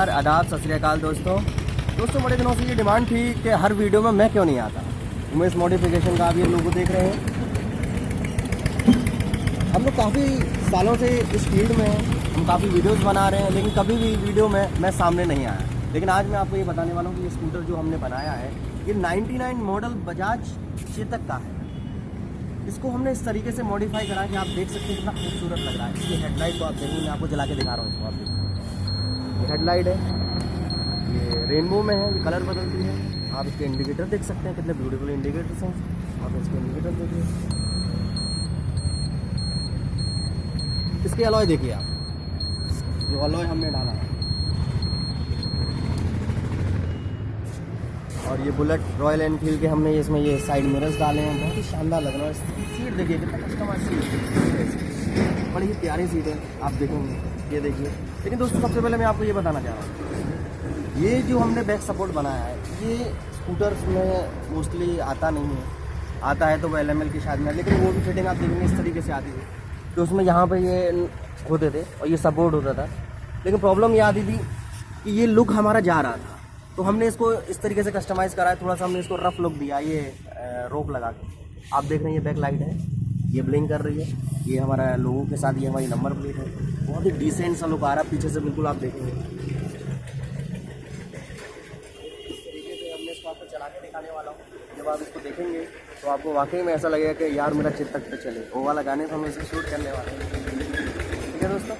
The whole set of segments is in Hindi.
नमस्कार, आदाब, सत श्री अकाल दोस्तों। बड़े दिनों से ये डिमांड थी कि हर वीडियो में मैं क्यों नहीं आता। उमेश मॉडिफिकेशन का आप ये लोगो देख रहे हैं। हम लोग काफ़ी सालों से इस फील्ड में हैं, हम काफ़ी वीडियोस बना रहे हैं, लेकिन कभी भी वीडियो में मैं सामने नहीं आया। लेकिन आज मैं आपको ये बताने वाला हूँ कि ये स्कूटर जो हमने बनाया है ये 99 मॉडल बजाज चेतक का है। इसको हमने इस तरीके से मॉडिफाई करा कि आप देख सकते हैं कितना खूबसूरत लग रहा है। इसकी हेडलाइट को आप देखेंगे, मैं आपको जला के दिखा रहा हूँ। इसको आप देखिए, ये हेडलाइट है, ये रेनबो में है, ये कलर बदलती है। आप इसके इंडिकेटर देख सकते हैं, कितने ब्यूटीफुल इंडिकेटर्स हैं। आप इसके इंडिकेटर देखिए, इसके अलॉय देखिए आप, जो अलॉय हमने डाला है। और ये बुलेट रॉयल एनफील्ड के हमने इसमें ये साइड मिरर्स डाले हैं, बहुत ही शानदार लग रहा है। सीट देखिए कितना कस्टमाइज सीट, बड़ी ही प्यारी सीट है, आप देखेंगे, ये देखिए। लेकिन दोस्तों सबसे पहले मैं आपको ये बताना चाह रहा हूँ, ये जो हमने बैक सपोर्ट बनाया है ये स्कूटर्स में मोस्टली आता नहीं है। आता है तो वो LML की शायद में, लेकिन वो भी फिटिंग आप देखेंगे इस तरीके से आती थी कि उसमें यहाँ पर ये होते थे और ये सपोर्ट होता था। लेकिन प्रॉब्लम ये आती थी कि ये लुक हमारा जा रहा था, तो हमने इसको इस तरीके से कस्टमाइज़ करा है। थोड़ा सा हमने इसको रफ लुक दिया, ये रोप लगा के। आप देख रहे हैं ये बैक लाइट है, ये ब्लिंक कर रही है, ये हमारा लोगों के साथ ये हमारी नंबर प्लेट है। बहुत ही डिसेंट सा लुक आ रहा है पीछे से, बिल्कुल आप देखेंगे। इस तरीके से हमने इसको आपको चला के दिखाने वाला हूँ। जब आप इसको देखेंगे तो आपको वाकई में ऐसा लगेगा कि यार मेरा चेतक पे चले, वो वाला गाने तो हम इसे शूट करने वाले हैं। ठीक है दोस्तों।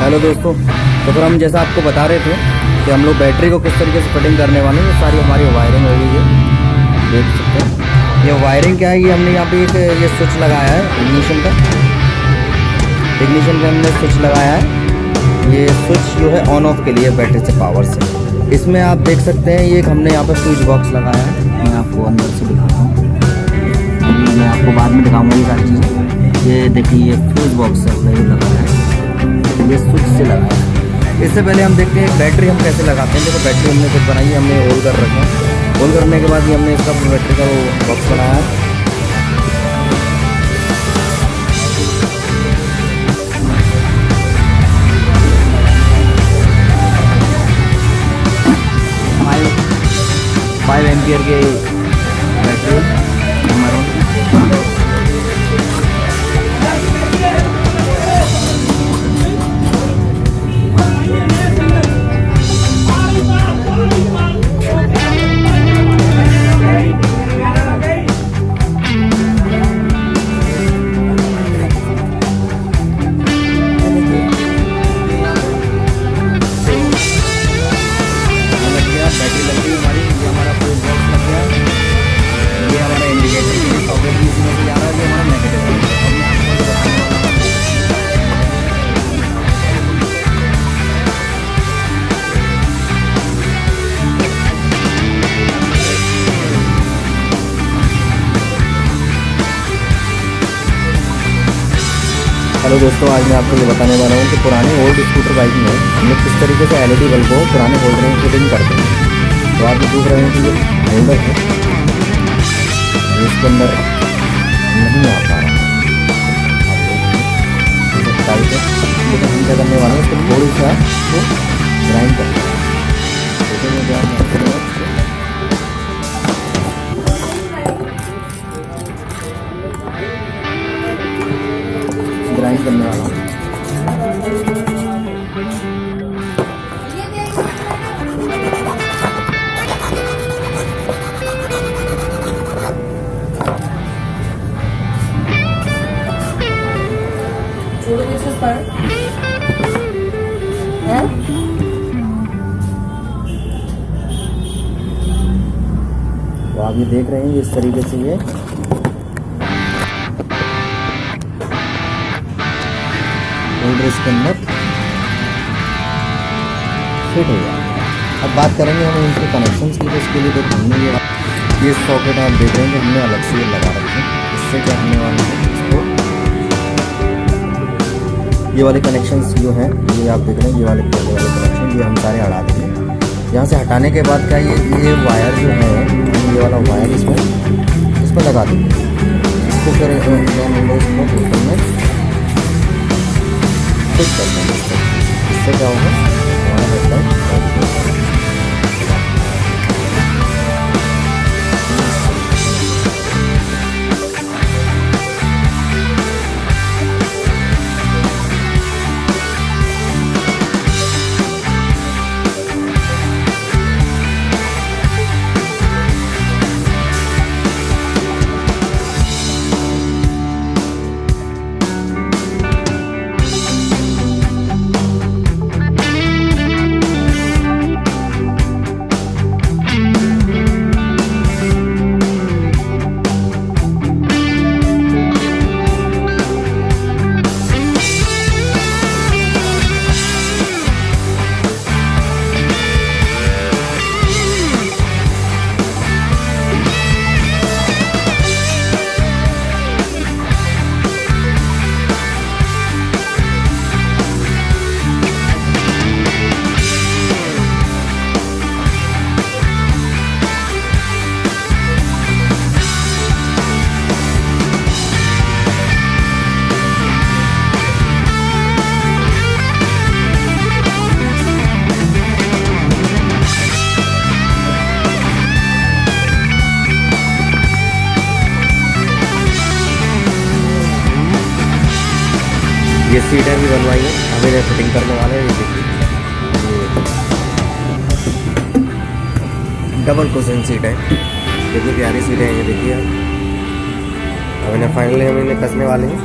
हेलो दोस्तों, तो फिर हम जैसा आपको बता रहे थे कि हम लोग बैटरी को किस तरीके से फिटिंग करने वाले हैं। ये सारी हमारी वायरिंग हो गई है, देख सकते हैं। ये वायरिंग क्या है, ये हमने यहाँ पे एक ये स्विच लगाया है इग्निशन का। इग्निशन का हमने स्विच लगाया है, ये स्विच जो है ऑन ऑफ के लिए बैटरी से पावर से। इसमें आप देख सकते हैं ये हमने यहाँ पर स्विच बॉक्स लगाया है। मैं आपको अंदर से दिखाता हूँ, अभी मैं आपको बाद में दिखाऊंगा ये सारी चीज़ें। ये देखिए ये फ्यूज बॉक्स है हमने लगाया है, ये स्विच से लगाया है। इससे पहले हम देखते हैं बैटरी हम कैसे लगाते हैं। देखो बैटरी हमने खुद बनाई है, हमने होल कर रखा है। होल करने के बाद ही हमने इसका बैटरी का वो बॉक्स बनाया है। फाइव एम्पियर के बैटरी हमारा। बैटरी लग गई हमारी, ये हमारा फ्यूज बॉक्स लग गया, ये हमारा इंडिकेटर की सॉकेट भी इसमें से जा रहा है, ये हमारा नेगेटिव है। हेलो दोस्तों, आज मैं आपको ये बताने वाला हूँ कि पुराने ओल्ड स्कूटर बाइक में हमने किस तरीके से एलईडी बल्ब को पुराने होल्डर में फिटिंग करते हैं। तो आप देख रहे हैं कि ये होल्डर है, इसके अंदर नहीं आ पा रहा टाइट है, लेकिन हम क्या करने वाले हैं इसको थोड़ी सा तो ग्राइंड करते हैं। ग्राइंड करने वाला हूँ। तो आप ये देख रहे हैं इस तरीके से ये होल्डर इसके अंदर फिट हो गया। अब बात करेंगे हम इनके कनेक्शंस की, तो इसके लिए देखो हमने ये सॉकेट आप देख रहे हैं कि हमने अलग से ये लगा रखे हैं। इससे क्या होने वाला है, इसको ये वाले कनेक्शंस जो हैं ये आप देख रहे हैं, ये वाले कनेक्शन ये हम सारे हटा देंगे। यहाँ से हटाने के बाद क्या ये वायर जो है, ये वाला वायर इसमें लगा देंगे। इसको फिर इसको में फिट कर देंगे। इससे क्या होगा, हमारा हेडलाइट ये सीटें भी बनवाई है, अभी ये फिटिंग करने वाले हैं। ये देखिए ये डबल कुशन सीट है, कितनी प्यारी सीटें हैं ये देखिए आप। अब इन्हें फाइनली हम इन्हें कसने वाले हैं।